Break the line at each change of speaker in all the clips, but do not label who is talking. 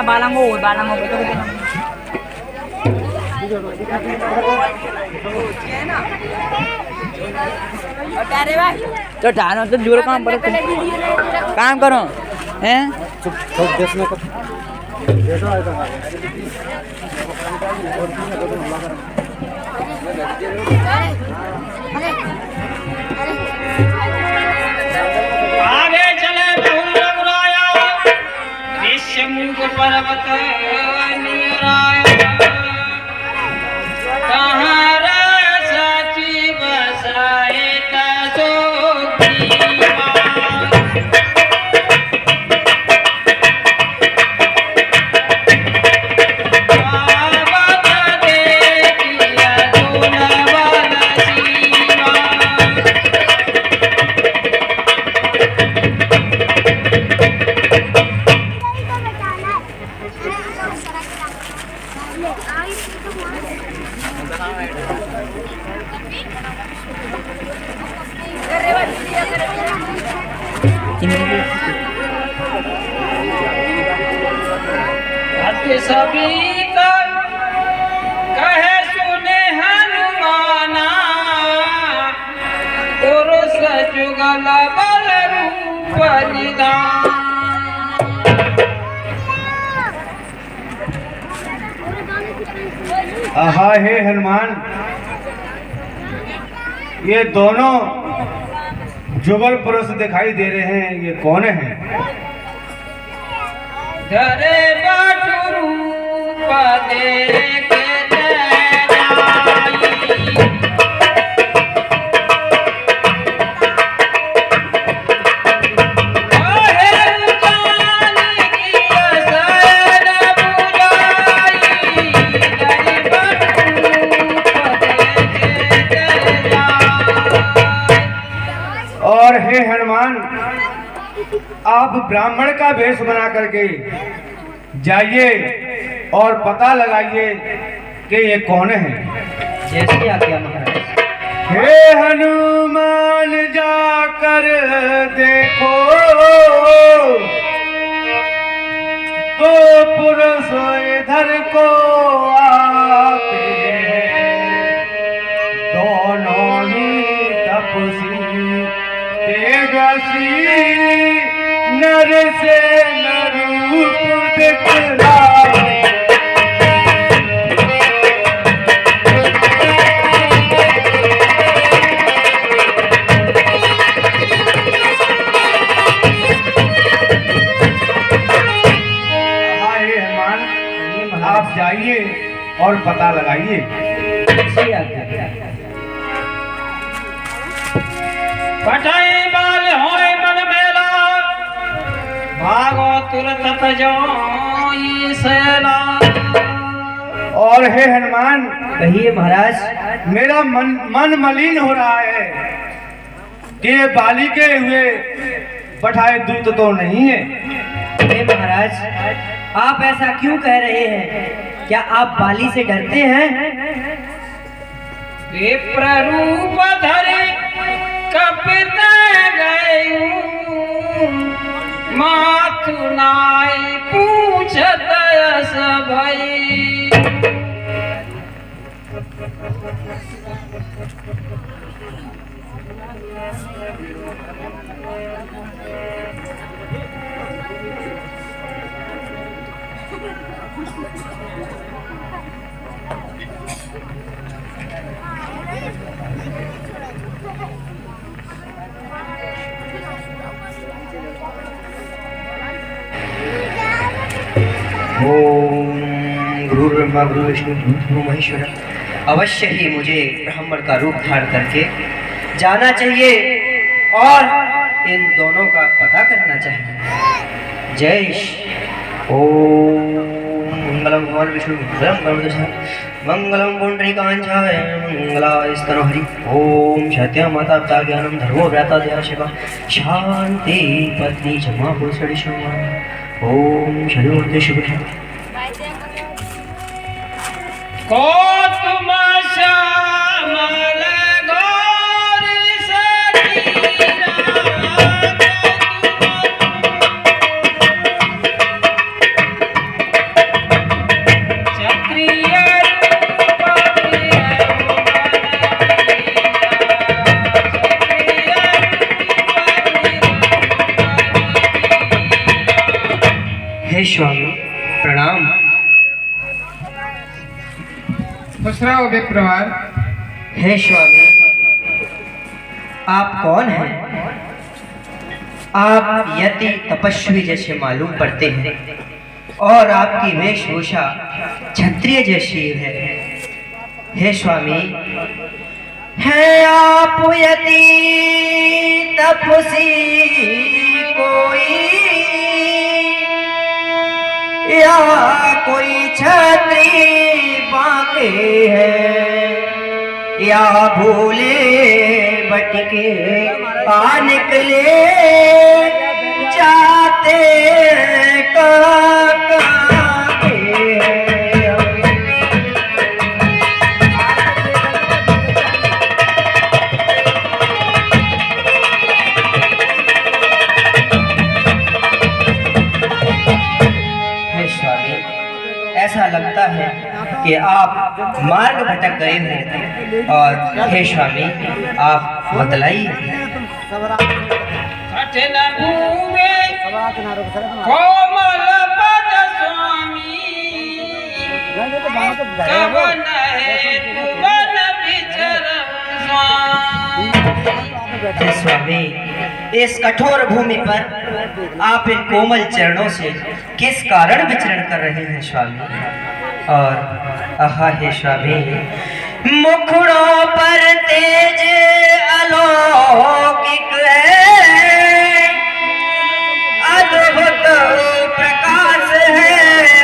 बाला mo betul betul. तो ठानो तो जोर काम करो, काम करो हैं
आगे चले बहुराया ऋष्यमुख पर्वत निराया सभी कहे सुने हनुमाना पुरुष जुगल बल रूप निधान।
आहा हे हनुमान, ये दोनों जुगल पुरुष दिखाई दे रहे हैं, ये कौन है?
धरे बाटू रूप देखे
और हे हनुमान, आप ब्राह्मण का वेश बना करके जाइए और पता लगाइए कि ये कौन है।
जैसे आज्ञा महाराज।
हे हनुमान जाकर देखो तो पुरुष इधर को आते दोनों ही तपसी तेजस्वी नर से नर रूप दिखलाए। आप जाइए और पता लगाइए।
पटाए बाल होए मन मेला भागो तुरंत जोई सेला।
और हे हनुमान,
कहिए महाराज।
मेरा मन मलिन हो रहा है कि ये बाली के हुए पठाए दूत तो नहीं है।
हे महाराज, आप ऐसा क्यों कह रहे हैं? क्या आप बाली से डरते हैं?
विप्ररूप धरे कपित गए माथु नाई पूछत यस भई।
ओम गुरुर्ब्रह्मा विष्णु महेश्वर। अवश्य ही मुझे ब्राह्मण का रूप धारण करके जाना चाहिए और इन दोनों का पता करना चाहिए। जय ओम मंगलम भगवान विष्णु मंगलम पुंडरीकांचाय मंगलास्तनो हरि। ओम सत्यमाता पिता ज्ञानम धर्मो व्राता दया शिवा शांति पत्नी जमा पुरुषड़ी शोभा। ओम शरीर शुभ
कौतुम श्यामल गौरी सखीरा चक्रिय
हे स्वामी प्रणाम।
खुश रहो विप्रवर।
हे स्वामी आप कौन हैं? आप यति तपस्वी जैसे मालूम पड़ते हैं और आपकी वेशभूषा क्षत्रिय जैसी है। हे स्वामी हैं आप यति तपसी कोई या कोई क्षत्रिय बाके है या भूले बटके आ निकले जाते ऐसा लगता है कि आप मार्ग भटक गए हैं और हे स्वामी आप बतलाइए।
कठिन भूमि कोमल पद स्वामी कवन है तुमन विचरम
हे स्वामी इस कठोर भूमि पर आप इन कोमल चरणों से किस कारण विचरण कर रहे हैं स्वामी? और आहा हे स्वामी मुखड़ों पर तेज अलौकिक है, अद्भुत प्रकाश है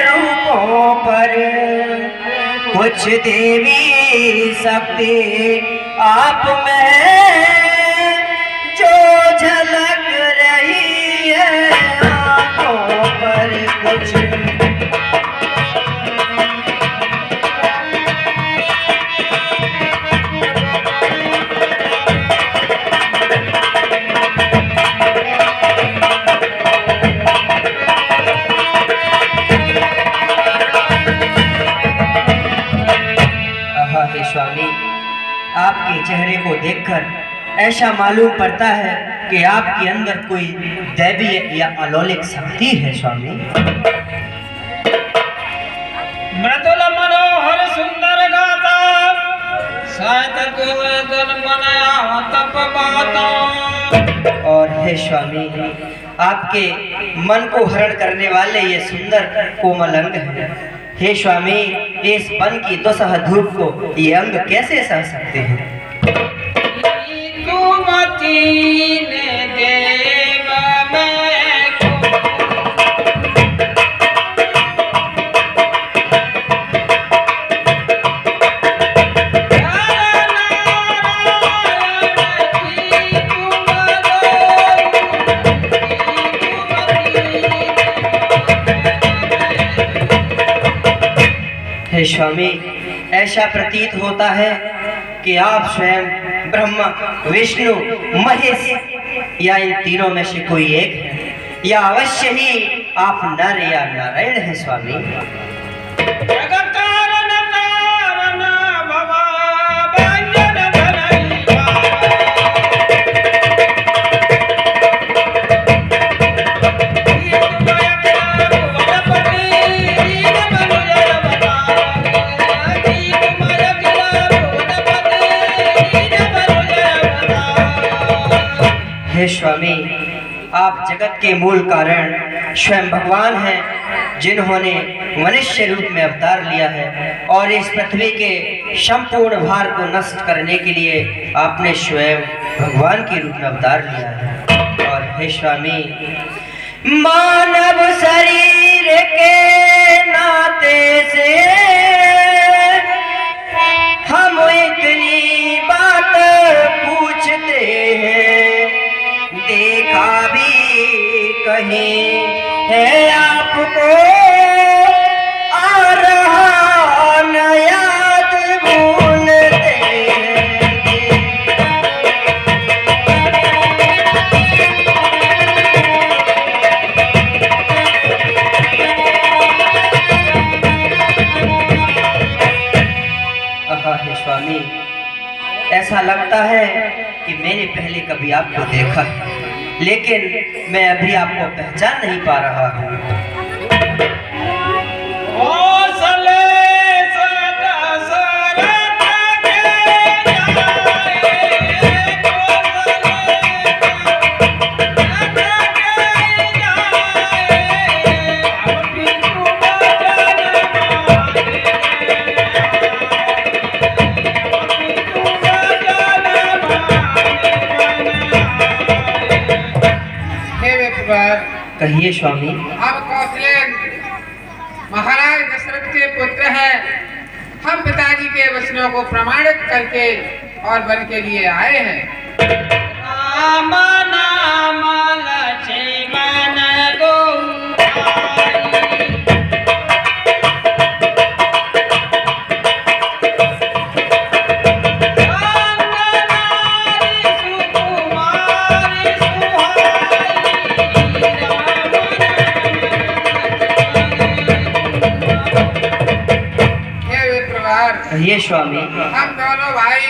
रूपों पर, कुछ देवी शक्ति आप में जो झलक रही है आंखों पर कुछ। हे स्वामी आपके चेहरे को देखकर ऐसा मालूम पड़ता है कि आपके अंदर कोई दैवीय या अलौकिक शक्ति है स्वामी।
मृदुल मनोहर सुंदर गाता साहित्य गोवर्धन बनाया तप बाता।
और हे स्वामी आपके मन को हरण करने वाले ये सुंदर कोमल अंग हैं। हे स्वामी इस वन की दुसह धूप को ये अंग कैसे सह सकते हैं? हे स्वामी ऐसा प्रतीत होता है कि आप स्वयं ब्रह्मा विष्णु महेश या इन तीनों में से कोई एक है, या अवश्य ही आप नर या नारायण हैं स्वामी। हे स्वामी आप जगत के मूल कारण स्वयं भगवान हैं, जिन्होंने मनुष्य रूप में अवतार लिया है और इस पृथ्वी के संपूर्ण भार को नष्ट करने के लिए आपने स्वयं भगवान के रूप में अवतार लिया है। और हे स्वामी मानव शरीर के नाते से रहा है स्वामी। ऐसा लगता है कि मैंने पहले कभी आपको देखा है, लेकिन मैं अभी आपको पहचान नहीं पा रहा हूँ। कहिए स्वामी।
हम कौशलेन महाराज दशरथ के पुत्र हैं। हम पिताजी के वचनों को प्रमाणित करके और वन के लिए आए हैं।
राम नाम लक्ष्मण
कहिए स्वामी।
हम दोनों भाई,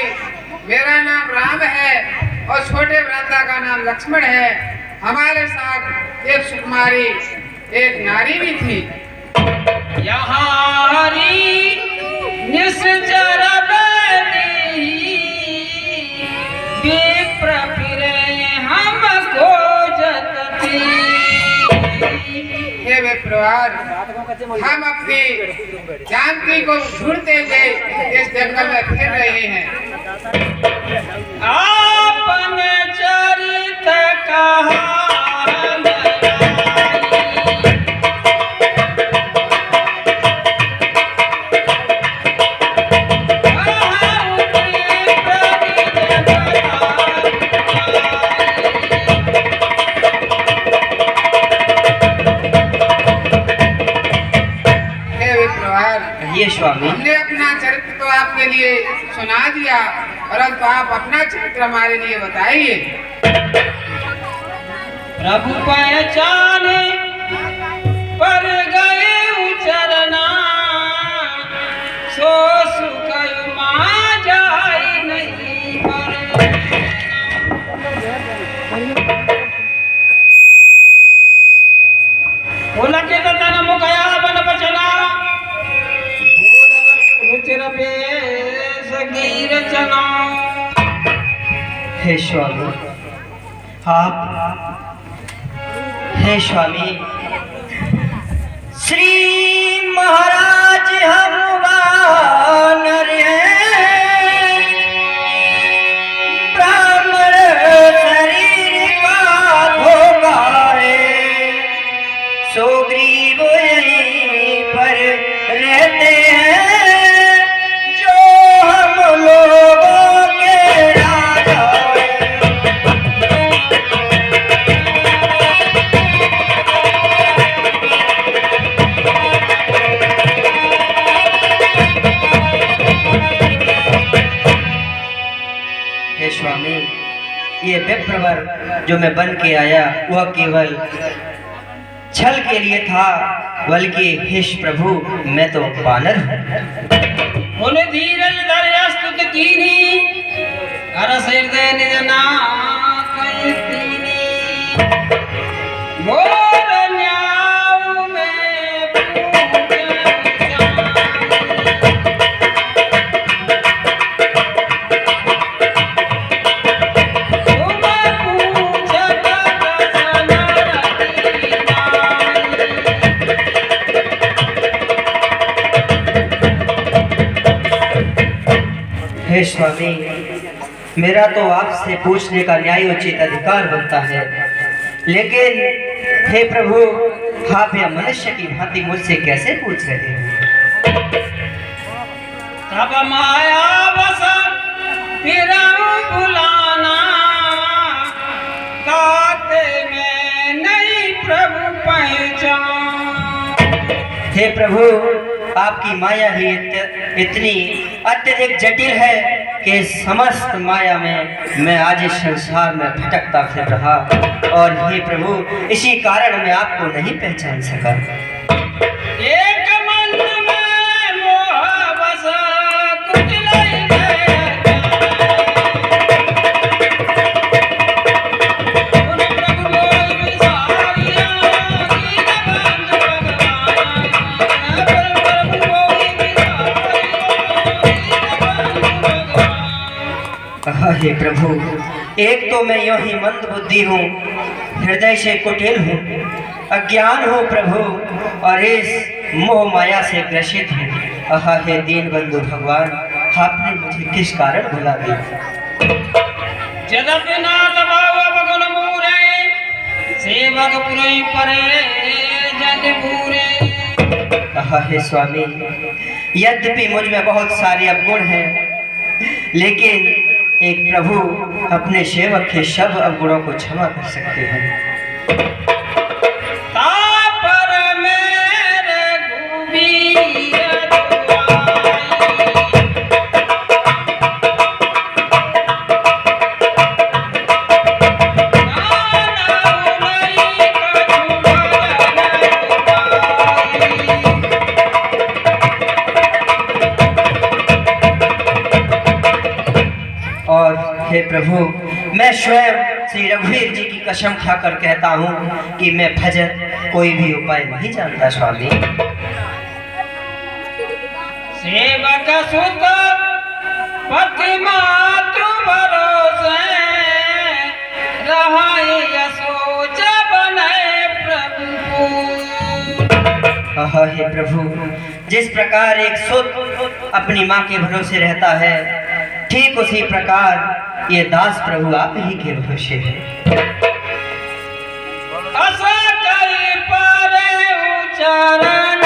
मेरा नाम राम है और छोटे भ्राता का नाम लक्ष्मण है। हमारे साथ एक सुकुमारी, एक नारी भी थी।
यहाँ हरी निश्चर विप्र फिरे हमको जतती।
हे विप्रवर, हम अपनी जानकी को ढूंढते हुए इस जंगल में फिर रहे हैं।
आपने चरित कहा
स्वामी।
हमने अपना चरित्र तो आपके लिए सुना दिया, परंतु आप अपना चरित्र हमारे लिए बताइए।
प्रभु पहचाने पर गए उचरना, सो सुख मा जाई नहीं पर। बोला के तन मुकया बन बचना,
हे स्वामी, आप हे स्वामी, श्री महाराज हम वानर हैं, ब्राह्मण शरीर का भोगा है, सुग्रीव यहीं पर रहते हैं, स्वामी। ये विप्रवर जो मैं बन के आया वह केवल छल के लिए था, बल्कि हे प्रभु मैं तो वानर हूँ।
बोले धीरज धर स्तुत कीनी, कर सिर दे निज नाम कई तीनी। मोर न्याऊ में पूजन
हे स्वामी, मेरा तो आपसे पूछने का न्यायोचित अधिकार बनता है, लेकिन हे प्रभु आप यह मनुष्य की भांति मुझसे कैसे पूछ रहे हैं?
तब माया बस फिर बुलाना, गाते में नहीं प्रभु पहचान।
हे प्रभु आपकी माया ही इतनी अत्यधिक जटिल है कि समस्त माया में मैं आज इस संसार में भटकता फिर रहा, और हे प्रभु इसी कारण मैं आपको नहीं पहचान सका।
एक मन में मोह बस कुटिल
हाँ हे प्रभु, एक तो मैं यूं ही मंद बुद्धि हूँ, हृदय से कुटिल हूँ, अज्ञान हूँ प्रभु, और इस मोह माया से ग्रसित हूँ। आहा हे दीन बंधु भगवान, आपने मुझे किस कारण भुला दिया?
जदपि नाथ भाव बगुल मूरे, सेवक पुरई परे जन पूरे।
आहा हे स्वामी, यद्यपि मुझ में बहुत सारे अवगुण हैं, लेकिन एक प्रभु अपने सेवक के सब अवगुणों को क्षमा कर सकते हैं।
तापर मेरे गुबीर दुआई,
और हे प्रभु, मैं स्वयं श्री रघुवीर जी की कसम खाकर कहता हूँ कि मैं भजन कोई भी उपाय नहीं जानता स्वामी।
सेवक सुत पति मातु भरोसे, रहाय सोच बने प्रभु।
आहा हे प्रभु, जिस प्रकार एक सुत अपनी माँ के भरोसे रहता है, ठीक उसी प्रकार ये दास प्रभु आप ही के भरोसे है।
असा कई परे उच्चारण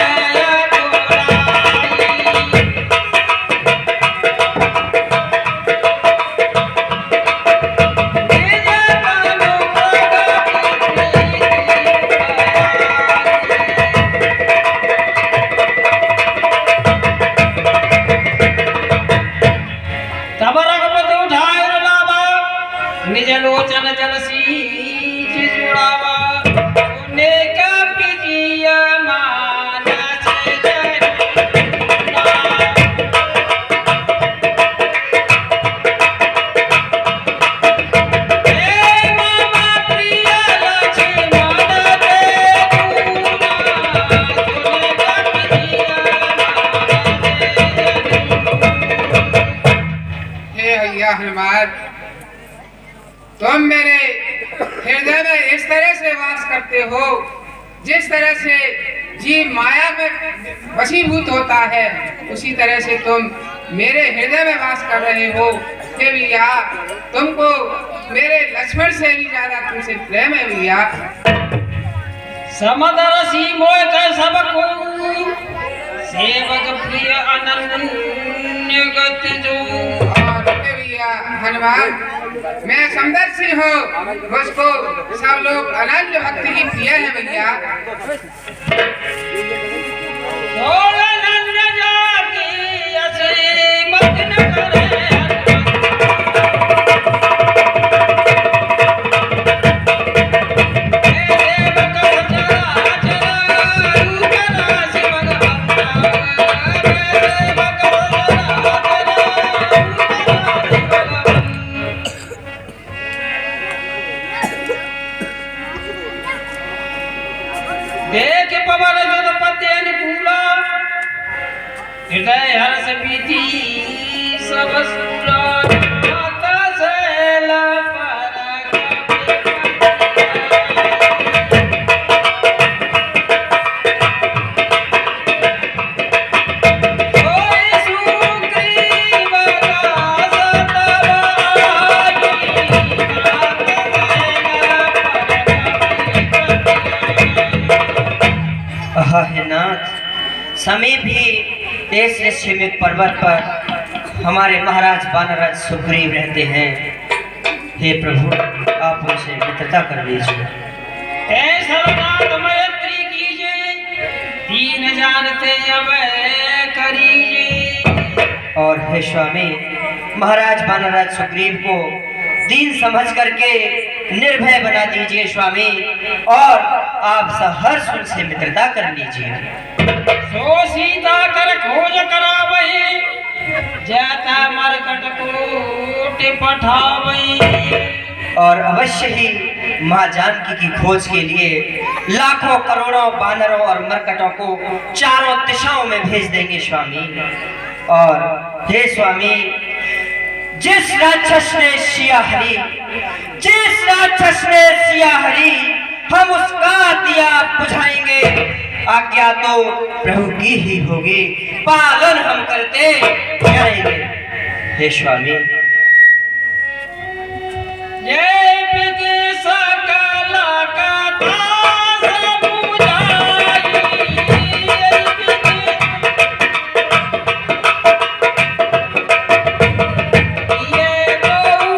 निज लोचन जल सींच जुड़ावा, सोने का पिजिया मानस
हनुमान, तुम मेरे हृदय में इस तरह से वास करते हो जिस तरह से जीव माया में वशीभूत होता है, उसी तरह से तुम मेरे हृदय में वास कर रहे हो। हे भैया, तुमको मेरे लक्ष्मण से भी ज्यादा तुमसे प्रेम है भैया।
समदरसी मोय कर सबको, सेवक प्रिय अनन्य गति जो।
और हे भैया हनुमान, मैं समदर्शी हूँ, मुझको सब लोग अनन्य भक्ति की प्रिय है भैया।
अनन्य जाति असी मत न करे, देख पवन जुद पति अनुकूला, हृदय हर्ष बीती सब सूला। माता शैला
हे नाथ, समीप ही इस ऋषिमिक पर्वत पर हमारे महाराज वानराज सुग्रीव रहते हैं। हे प्रभु, आप उनसे मित्रता कर लीजिए।
सर्वनाथ मैत्री कीजिए, दीन जानते अब करिए।
और हे स्वामी, महाराज वानराज सुग्रीव को दीन समझ करके निर्भय बना दीजिए स्वामी, और आप सहर्ष उनसे मित्रता कर लीजिए।
सो सीता कर खोज करावही, जाता मरकट कोट पठावही।
और अवश्य ही माँ जानकी की खोज के लिए लाखों करोड़ों बानरों और मरकटों को चारों दिशाओं में भेज देंगे स्वामी। और हे स्वामी, जिस राक्षस ने सिया हरी, जिस राक्षस ने सिया हरी, हम उसका दिया बुझाएंगे। आज्ञा तो प्रभु की ही होगी, पालन हम करते जाएंगे। हे स्वामी,
ये विधि सकल कथा समुझाई, ये बहु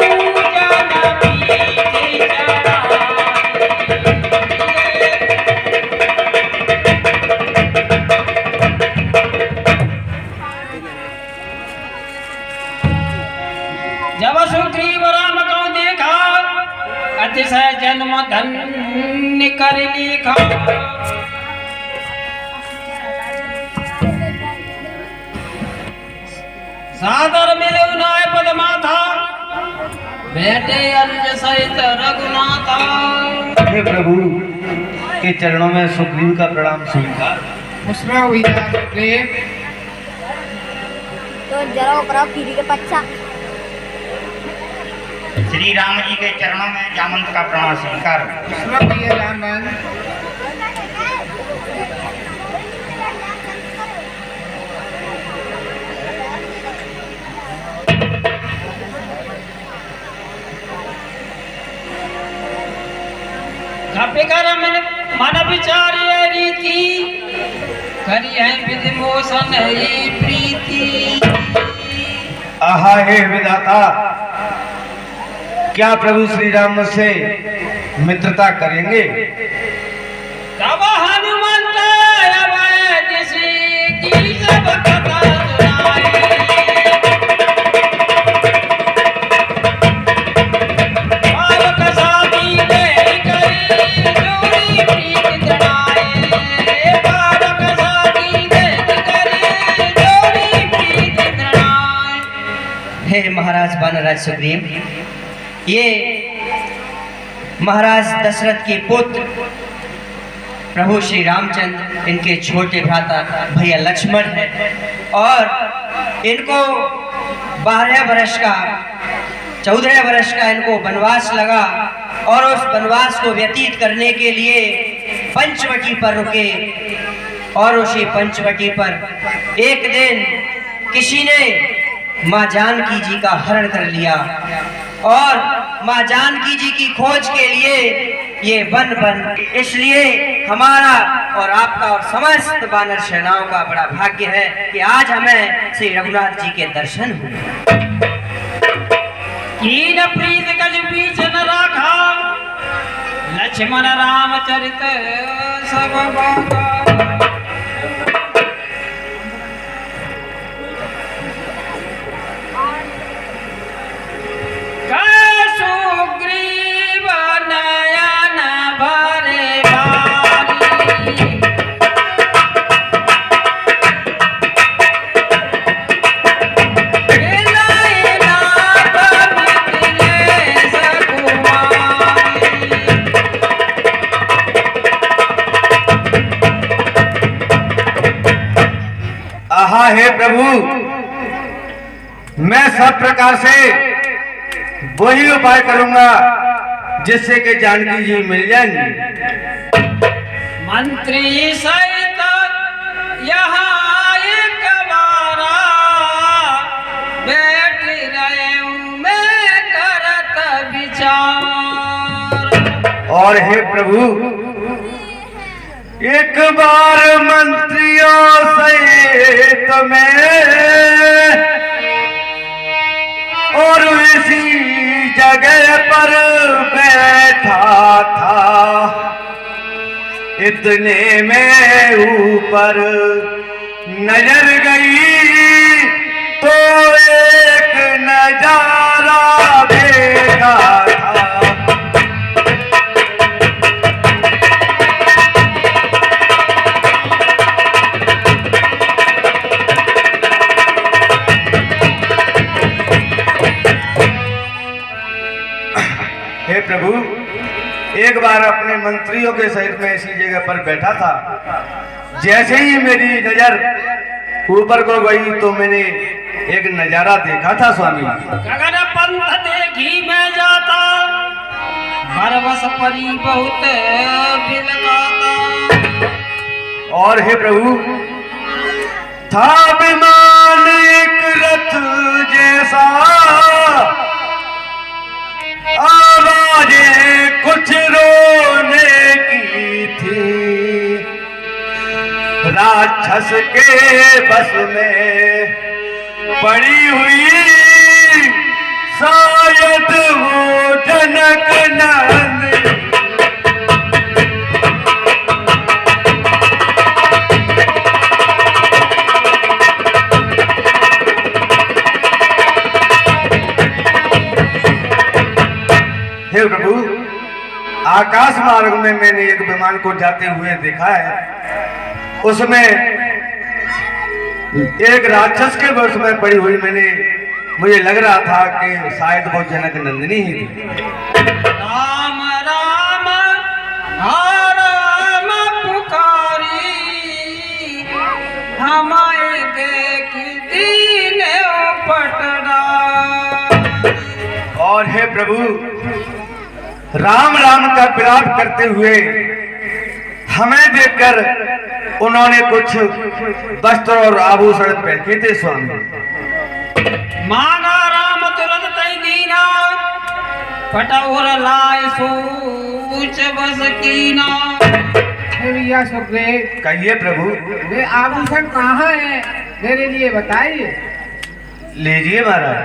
जन पीठी चढ़ाई। जब सुग्रीव राम को देखा, अतिशय जन्म धन्य कर लिखा। सादर मिले उनाय पद माथा, बैठे अनुज सहित रघुनाथा।
हे प्रभु के चरणों में सुग्रीव का प्रणाम स्वीकार।
उसमें हुई सुग्रीव।
तो जरा ऊपर पीढ़ी के पच्चा
श्री राम जी के चरणों में जामंत का प्रणाम स्वीकार।
उसमें हुई है रामन।
कर मन विचार ये रीति, करी है विधि मोशन ये प्रीति।
आहा हे विधाता, क्या प्रभु श्री राम से मित्रता करेंगे?
तब हनुमंत अवै किसी की सब कथा सुनाए। पावक साथी ले करी जोड़ी प्रीति तृणाए। पावक साथी ले करी जोड़ी प्रीति तृणाए।
हे महाराज वानराज सुग्रीव, ये महाराज दशरथ के पुत्र प्रभु श्री रामचंद्र, इनके छोटे भ्राता भैया लक्ष्मण है, और इनको 12 वर्ष का 14 वर्ष का इनको वनवास लगा, और उस वनवास को व्यतीत करने के लिए पंचवटी पर रुके। और उसी पंचवटी पर एक दिन किसी ने माँ जानकी जी का हरण कर लिया, और माँ जानकी जी की खोज के लिए ये वन बन। इसलिए हमारा और आपका और समस्त वानर सेनाओं का बड़ा भाग्य है कि आज हमें श्री रघुनाथ जी के दर्शन हुए।
कीन प्रीत कज बीच न राखा, लक्ष्मण रामचरित सब बाका। सुग्रीव नयन भरे भारी,
आहा हे प्रभु, मैं सब प्रकार से वही उपाय करूंगा जिससे कि जानकी जी मिल जाएंगी।
मंत्री सहित यहाँ एक बारा, बैठ रहे हूँ मैं करत विचार।
और हे प्रभु, एक बार मंत्रियों सहित में और इसी जगह पर बैठा था, इतने में ऊपर नजर गई तो एक नजारा देखा था। हे प्रभु, एक बार अपने मंत्रियों के सहित में इसी जगह पर बैठा था। जैसे ही मेरी नजर ऊपर को गई तो मैंने एक नजारा देखा था स्वामी।
गगन पंथ देखी मैं जाता, बरबस परी बहुत बिलकाता।
और हे प्रभु, था विमान एक रथ जैसा, आवाजें कुछ रोने की थी, राक्षस के बस में पड़ी हुई, शायद वो जनक नंदिनी। हे प्रभु, आकाश मार्ग में मैंने एक विमान को जाते हुए देखा है। उसमें एक राक्षस के वश में पड़ी हुई मुझे लग रहा था कि शायद वो जनक नंदिनी ही थी।
राम राम राम पुकारी, हमारे देख दीन पटना।
और हे प्रभु, राम राम का विलाप करते हुए हमें देखकर उन्होंने कुछ वस्त्र और आभूषण पहने थे स्वामी।
मांगा राम तुरंत तई दीना, पटौर लाए सोच बस कीना।
हे भैया सुखदेव,
कहिए प्रभु।
वे आभूषण कहाँ है, मेरे लिए बताइए।
लीजिए महाराज।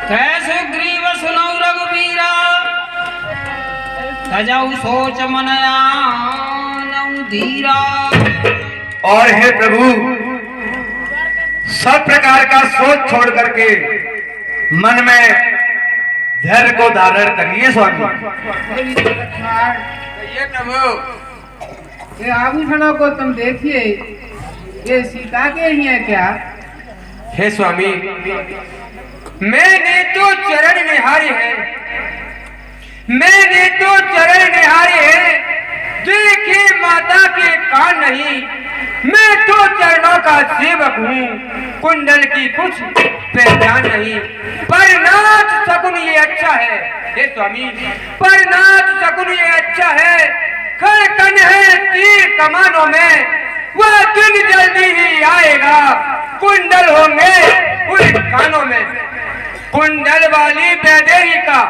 कैसे ग्रीव सुनौ रघुवीरा, तजौ सोच मनया नौ धीरा।
और हे प्रभु, सब प्रकार का सोच छोड़ करके मन में धैर्य को धारण करिए स्वामी।
ये प्रभु, ये आभूषणों को तुम देखिए, ये सीता के ही है क्या?
हे स्वामी,
मैंने तो चरण निहारे हैं, मैंने तो चरण निहारे हैं, देखे माता के कान नहीं। मैं तो चरणों का सेवक हूँ, कुंडल की कुछ पहचान नहीं। पर नाथ शकुन ये अच्छा है, हे स्वामी, पर नाथ शकुन ये अच्छा है। खड़कन है तीर कमानों में, वह दिन जल्दी ही आएगा। कुंडल होंगे उन कानों में, कुंडल वाली वैदेहिका,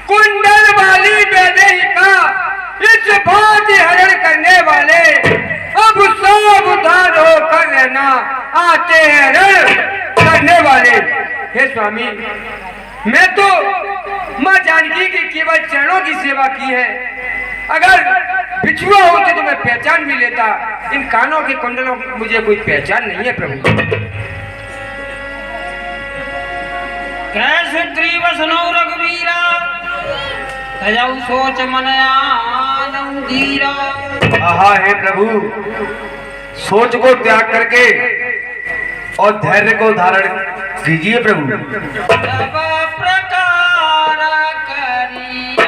कुंडल वाली वैदेहिका, इस भांति हरण करने वाले अब सावधान होकर रहना, आते हैं रण करने वाले। हे स्वामी, मैं तो माँ जानकी की केवल चरणों की सेवा की है। अगर बिछुआ होते तो मैं पहचान भी लेता। इन कानों के कुंडलों की मुझे कोई पहचान नहीं है प्रभु।
कैसे ग्रीव सुनौ रघुवीरा, तजौ सोच मनया नौ धीरा।
आहा हे प्रभु, सोच को त्याग करके और धैर्य को धारण कीजिए प्रभु।
सब प्रकार करिया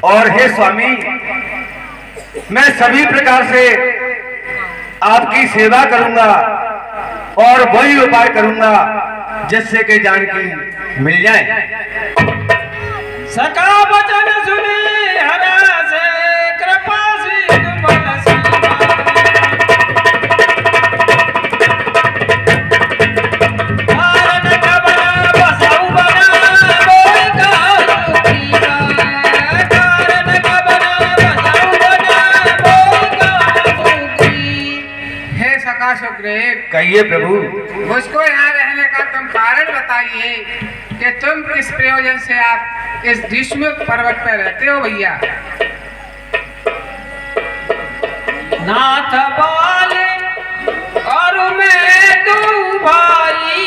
और हे स्वामी, मैं सभी प्रकार से आपकी सेवा करूंगा और वही उपाय करूंगा जिससे कि जानकी मिल जाए।
सका वचन सुने हरा से कृपा सिंधु बरसी।
कहिए प्रभु।
मुझको यहाँ रहने का तुम कारण बताइए कि तुम किस प्रयोजन से आप इस विष्णुक पर्वत पर रहते हो भैया।
नाथ बाले और मैं तू भाई,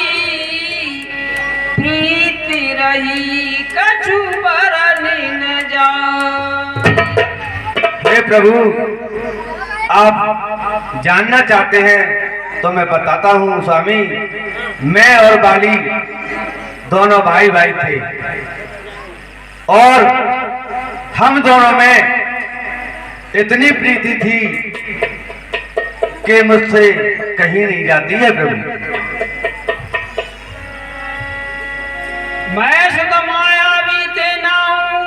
प्रीति रही चुबर नीन जा।
हे प्रभु, आप जानना चाहते हैं तो मैं बताता हूँ स्वामी। मैं और बाली दोनों भाई भाई थे और हम दोनों में इतनी प्रीति थी कि मुझसे कहीं नहीं जाती है प्रभु।
मैं सुत मायावी ते नाऊं,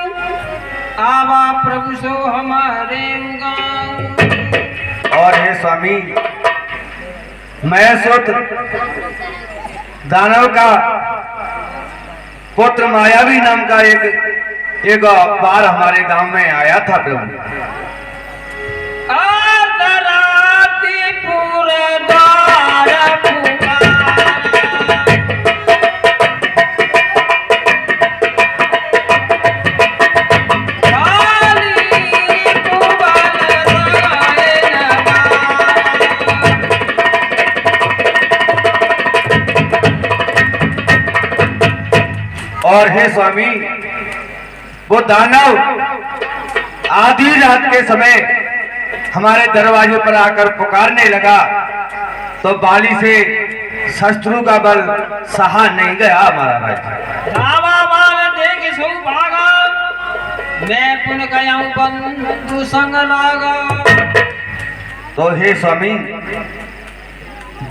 आवा प्रभु सो हमारे गाँव।
और हे स्वामी, मैं सुत दानव का पुत्र मायावी नाम का एक बार हमारे गांव में आया था प्रभु।
आदराती पूरे द्वार पुकार, काली कुबल राय नवा।
और हे स्वामी, वो दानव आधी रात के समय हमारे दरवाजे पर आकर पुकारने लगा तो बाली से शत्रु का बल सहा नहीं गया महाराज।
रावा बाल देख सो भागा, मैं पुन गया बंधु संग लागा।
तो हे स्वामी,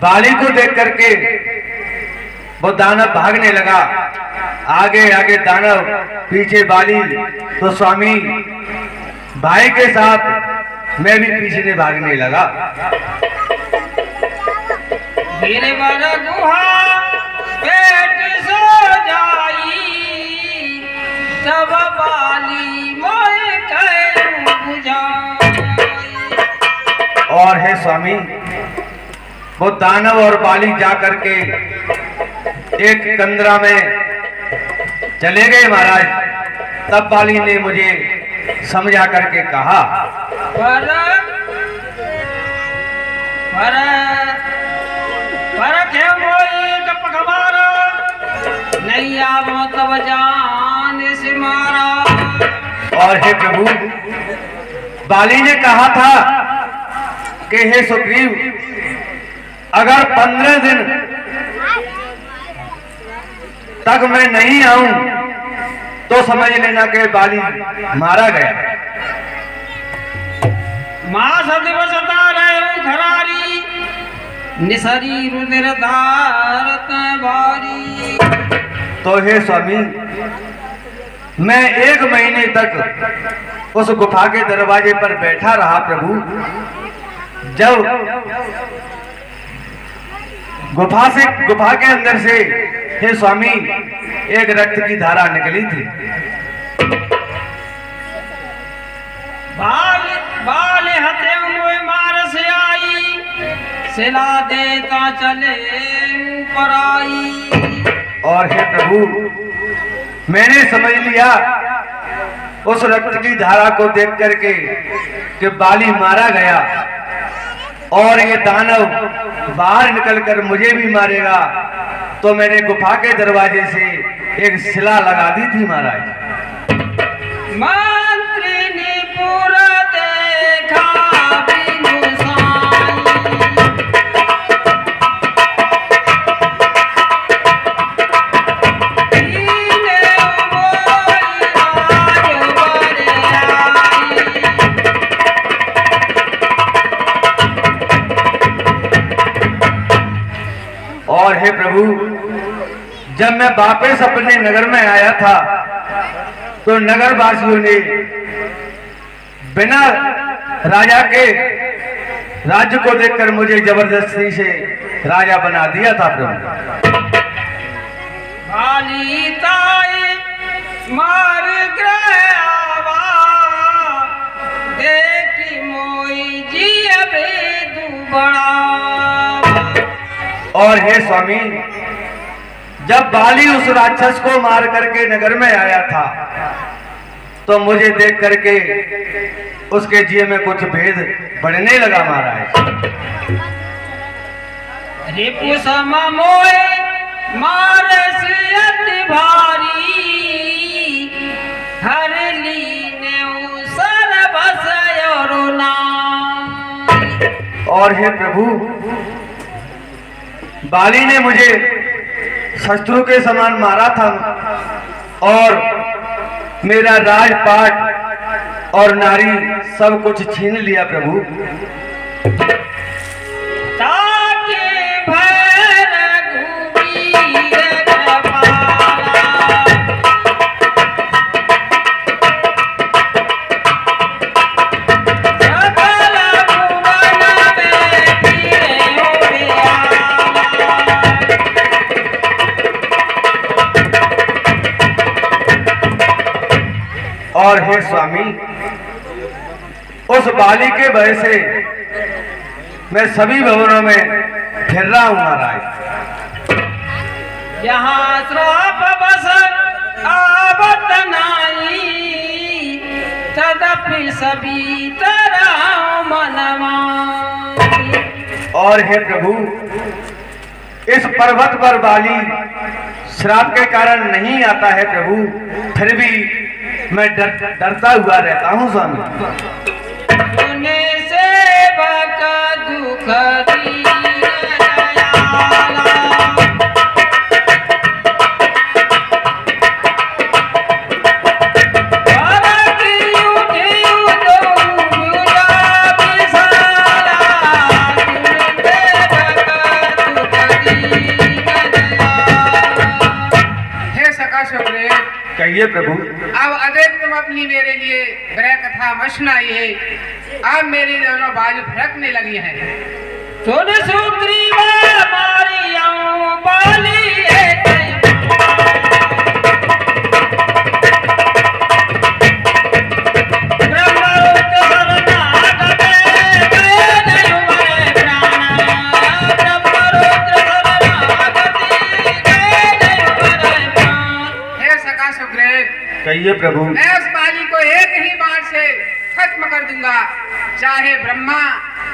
बाली को देख करके वो दानव भागने लगा। आगे आगे दानव, पीछे बाली। तो स्वामी, भाई के साथ मैं भी पीछे से भागने लगा।
गिरवर गुहा पेट सो जाई, तब बाली मोए कहूं बुझाई।
और हे स्वामी, वो दानव और बाली जा करके एक कंदरा में चले गए महाराज। तब बाली ने मुझे समझा करके कहा,
पर क्यों मोई कप खबारा, नहीं आवो तब जान से मारा।
और हे प्रभु, बाली ने कहा था कि हे सुग्रीव, अगर 15 दिन तक मैं नहीं आऊं तो समझ लेना कि बाली मारा गया।
माँ सदिवसता रहे घरारी, निसरी रुधिर धारत बारी।
तो हे स्वामी, मैं 1 महीने तक उस गुफा के दरवाजे पर बैठा रहा प्रभु। जब गुफा के अंदर से हे स्वामी एक रक्त की धारा निकली थी।
बाल हथे मोए मार से आई, सिला देता चले ऊपर आई।
और हे प्रभु, मैंने समझ लिया उस रक्त की धारा को देख करके कि बाली मारा गया और ये दानव बाहर निकलकर मुझे भी मारेगा। तो मैंने गुफा के दरवाजे से एक शिला लगा दी थी महाराज।
मंत्री ने पूरा देखा बिनु साई, दीने मोई राज बरे आई।
और हे प्रभु, जब मैं वापस अपने नगर में आया था तो नगर वासियों ने बिना राजा के राज्य को देखकर मुझे जबरदस्ती से राजा बना दिया था प्रभु।
बाली ताई मार ग्रह आवा, देखी मोई जी अबे दुबड़ा।
और हे स्वामी, जब बाली उस राक्षस को मार करके नगर में आया था तो मुझे देख करके उसके जीव में कुछ भेद बढ़ने लगा महाराज।
रिपु सम मोए मार सियत भारी,
और हे प्रभु, बाली ने मुझे शत्रु के समान मारा था और मेरा राजपाट और नारी सब कुछ छीन लिया प्रभु।
ताके भैर घुबीर कृपाला, सकल भुवन में फिरे उड़ियाला।
और हे स्वामी, उस बाली के भय से मैं सभी भवनों में फिर रहा हूं महाराज।
यहाँ श्राप बस आवत नाई, तदपि सभी तरह मनमाई।
और हे प्रभु, इस पर्वत पर बाली श्राप के कारण नहीं आता है प्रभु, फिर भी मैं डरता हुआ रहता हूँ स्वामी।
सुने सेवक दुख दीन दयाला, भरती उठी उदो बुझा विशाला। सुने सेवक दुख दीन दयाला।
हे सका सुग्रीव,
कहिए प्रभु।
अब अधिक तुम अपनी मेरे लिए ग्रह कथा मत सुनाइए। अब मेरी दोनों बाजू फड़कने लगी हैं।
सुन सुग्रीव मारियां बाली ब्रह्मरुद्र शरणागत गए नहीं मरे प्राण। ब्रह्मरुद्र शरणागत गए नहीं मरे प्राण।
हे सका सुग्रीव,
कहिए प्रभु।
मैं उस बाली को एक ही बार से खत्म कर दूंगा। चाहे ब्रह्मा,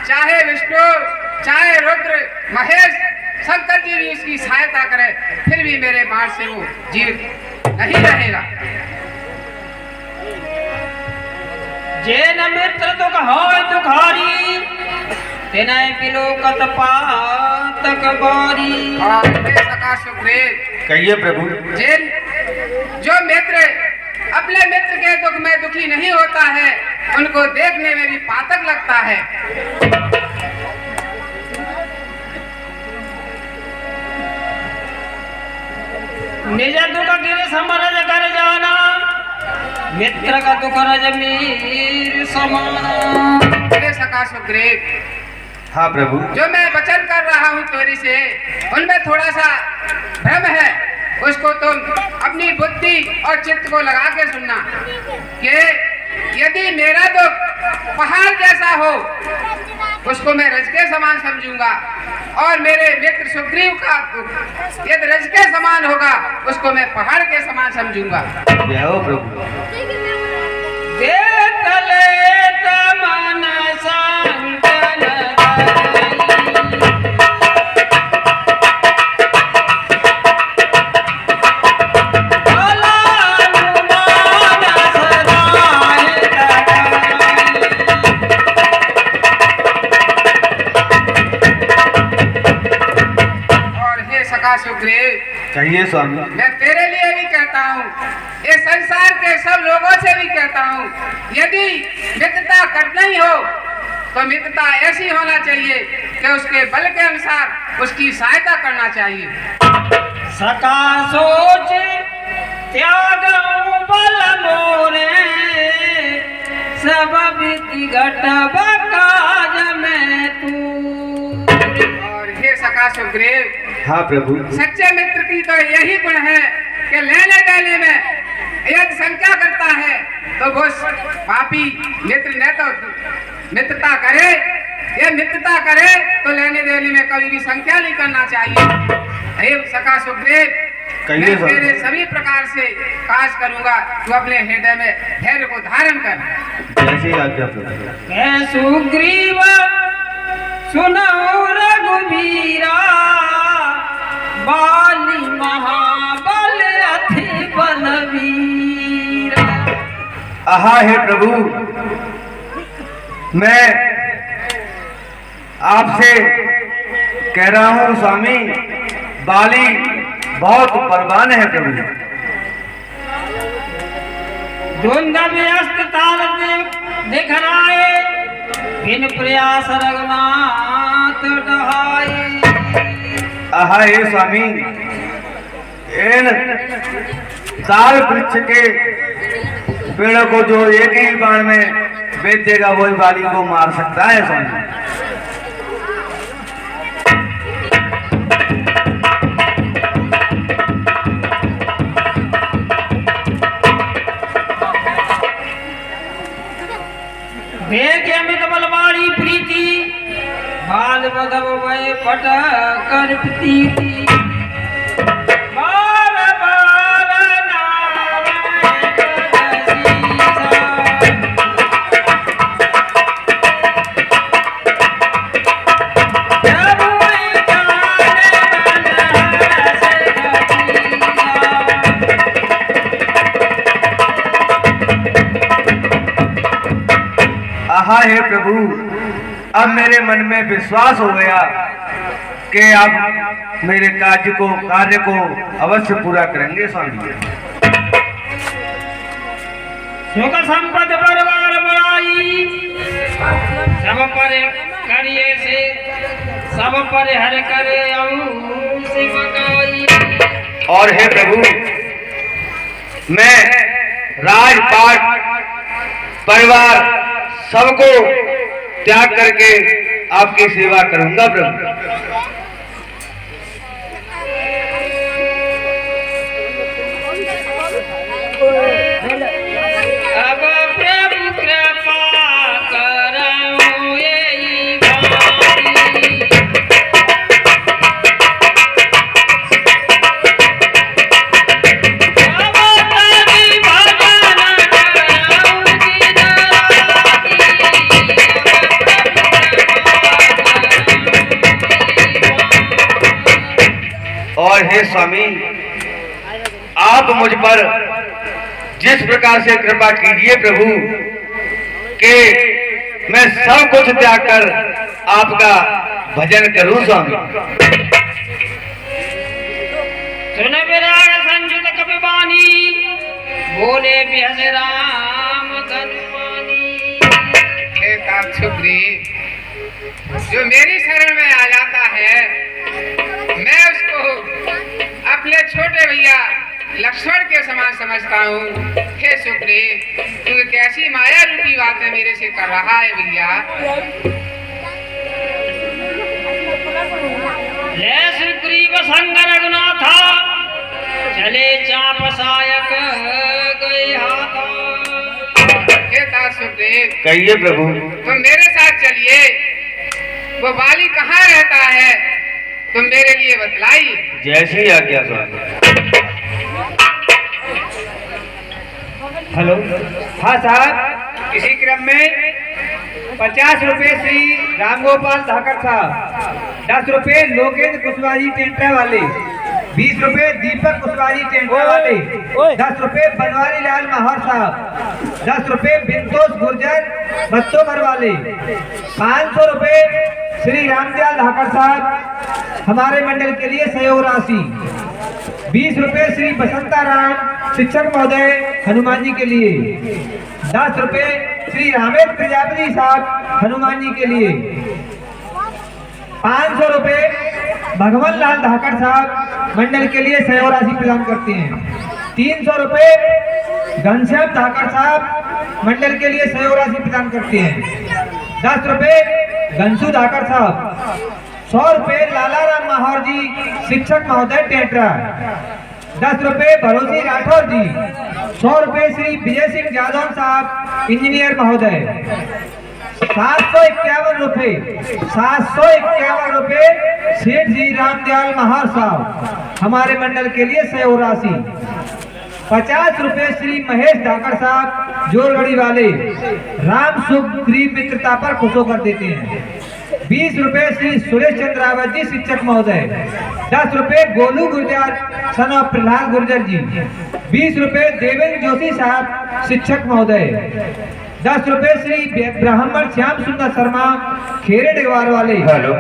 चाहे विष्णु, चाहे रुद्र, महेश, शंकर जी भी उसकी सहायता करें, फिर भी मेरे बाण से वो जीवित नहीं रहेगा।
जेन मित्र दुख होय दुखारी, तेनय बिलोकत पातक बारी।
और हे सका सुग्रीव,
कहिए प्रभु।
जो मित्र अपने मित्र के दुख में दुखी नहीं होता है, उनको देखने में भी पातक लगता है।
निज दुख गिर समरज कर जाना, मित्र का दुख रजमीर समाना।
हे सका सुग्रीव,
हाँ प्रभु।
जो मैं वचन कर रहा हूँ तोरी से, उनमें थोड़ा सा भ्रम है, उसको तुम अपनी बुद्धि और चित्त को लगा के सुनना कि यदि मेरा दुख पहाड़ जैसा हो, उसको मैं रज के समान समझूंगा, और मेरे मित्र सुग्रीव का दुख यदि रज के समान होगा, उसको मैं पहाड़ के समान समझूंगा।
जय हो प्रभु।
देख लेत मन संतन
सुग्रीव,
कहिए स्वामी।
मैं तेरे लिए भी कहता हूँ, इस संसार के सब लोगों से भी कहता हूँ, यदि मित्रता करना ही हो तो मित्रता ऐसी होना चाहिए कि उसके बल के अनुसार उसकी सहायता करना चाहिए।
सका सोच त्याग बल मोरे, सब विधि घटब काज में तू।
और हे सका सुग्रीव,
हाँ प्रभु।
सच्चे मित्र की तो यही गुण है कि लेने देने में यदि शंका करता है तो वो पापी मित्र न तो मित्रता करे, ये मित्रता करे तो लेने देने में कभी भी शंका नहीं करना चाहिए। हे सका सुग्रीव, मैं तेरे सभी प्रकार से काज करूंगा, तू अपने हृदय में धैर्य को धारण कर।
जैसे आज्ञा प्रभु।
मैं सुग्रीव सुनो रघुबीरा, बाली महाबल अति बलवीरा।
आहा हे प्रभु, मैं आपसे कह रहा हूँ स्वामी, बाली बहुत बलवान है प्रभु।
धुंध व्यस्त ताल दिख रहा बिन प्रयास रघुनाथ डहाए।
आहा हे स्वामी, इन ताल वृक्ष के पेड़ों को जो एक ही बाण में बेच देगा वही बाली को मार सकता है स्वामी।
देख अमित बलवाड़ी प्रीति बाल बधव भय पट कर प्रीति। बार बार नारायण जगदीशा। जब वही जाने मन से गतीसा।
आहा हे प्रभु, अब मेरे मन में विश्वास हो गया कि आप मेरे कार्य को अवश्य पूरा करेंगे स्वामी।
सुख संपद परिवार बढ़ाई सब पर करिए से सब पर हर करे शिवकाई।
और हे प्रभु, मैं राजपाट परिवार सबको त्याग करके आपकी सेवा करूंगा प्रभु।
अब प्रभु कृपा करो यही बारी।
और हे स्वामी, आप मुझ पर जिस प्रकार से कृपा कीजिए प्रभु कि मैं सब कुछ त्याग कर आपका भजन करूं स्वामी।
सुन विराग संचित कपि बानी बोले बिहस राम धनुमानी।
हे सुग्रीव, जो मेरी शरण में आ जाता है मैं उसको अपने छोटे भैया लक्ष्मण के समान समझता हूँ। हे सुग्रीव, तू कैसी माया रूपी बातें मेरे से कर रहा है भैया।
ले सुग्रीव संग रघुनाथा चले चाप सायक गए हाथा।
हे सुग्रीव,
कहिए प्रभु।
तुम मेरे साथ चलिए। वो बाली कहाँ रहता है तुम मेरे लिए बतलाई।
जैसी आज्ञा स्वामी।
हेलो, हाँ साहब, इसी क्रम में 50 रुपए श्री रामगोपाल धाकर साहब, 10 रुपए लोकेंद्र कुशवाहा टेंटा वाले, 20 रुपए दीपक कुशवाहा टेंटा वाले, 10 रुपए बनवारी लाल माहौर साहब, 10 रुपए बिंदोस गुर्जर बच्चों वाले, 500 रुपए श्री रामदयाल धाकर साहब हमारे मंडल के लिए सहयोग राशि, 20 रुपए श्री बसंता राम शिक्षक महोदय हनुमान जी के लिए, 10 रुपए श्री रामेश प्रजापति साहब हनुमान जी के लिए, 500 रुपए भगवान लाल धाकर साहब मंडल के लिए सहयोग राशि प्रदान करते हैं, 300 रुपए घनश्याम धाकर साहब मंडल के लिए सहयोग राशि प्रदान करते हैं, 10 रुपए घनसू धाकर साहब, 100 रुपए लाला राम माहौर जी शिक्षक महोदय टेटरा, 10 रुपए भरोसी राठौर जी, 100 रुपए श्री विजय सिंह यादव साहब इंजीनियर महोदय, 751 रुपए सेठ जी रामदयाल महार साहब हमारे मंडल के लिए सहयोग राशि, 50 रुपए श्री महेश धाकर साहब जोरगढ़ी वाले राम सुग्रीव मित्रता पर खुश होकर देते हैं, 20 रुपए श्री सुरेश चंद्र रावत जी शिक्षक महोदय, 10 रुपए गोलू गुर्जर सन ऑफ प्रहलाद गुर्जर जी, 20 रुपए देवेंद्र जोशी साहब शिक्षक महोदय, 10 रुपए श्री ब्राह्मण श्याम सुंदर शर्मा खेरे डगवार वाले।
हेलो।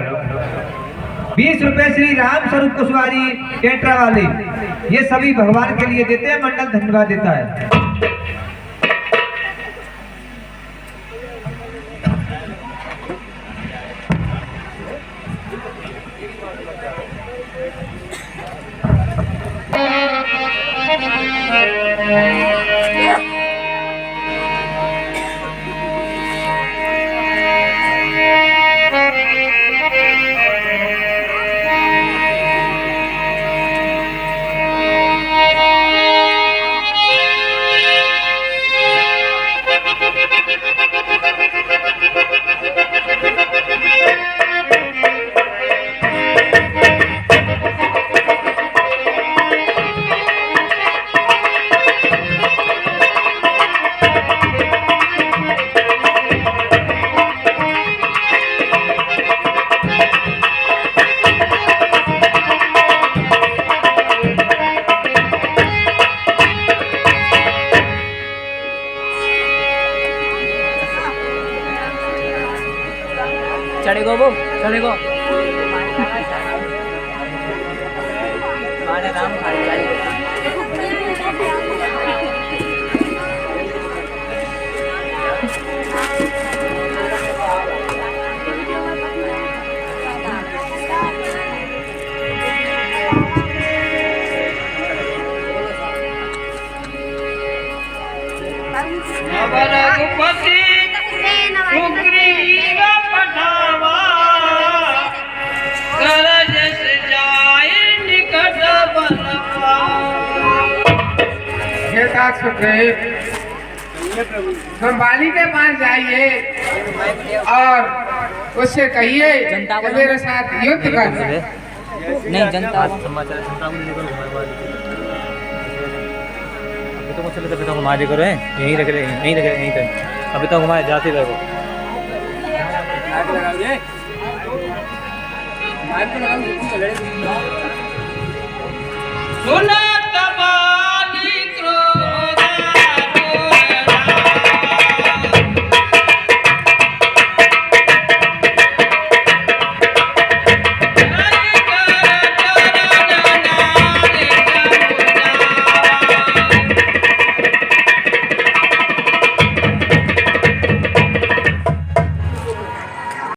20 रुपए श्री राम स्वरूप कुशवारी टेट्रा वाले। ये सभी भगवान के लिए देते हैं, मंडल धन्यवाद देता है।
चढ़ेगो वो चढ़ेगो माने राम रघुपति सुग्रीव पठावा करज से जाए निकट बन
हे तात सुग्रीव, तुम बाली के पास जाइए और उससे कहिए कि मेरे साथ युद्ध कर।
नहीं जनता
तो मुझे चले तो घुमा दे करो यहीं रख रहे यहीं तक अभी तो घुमाए जाते रहो।
सुना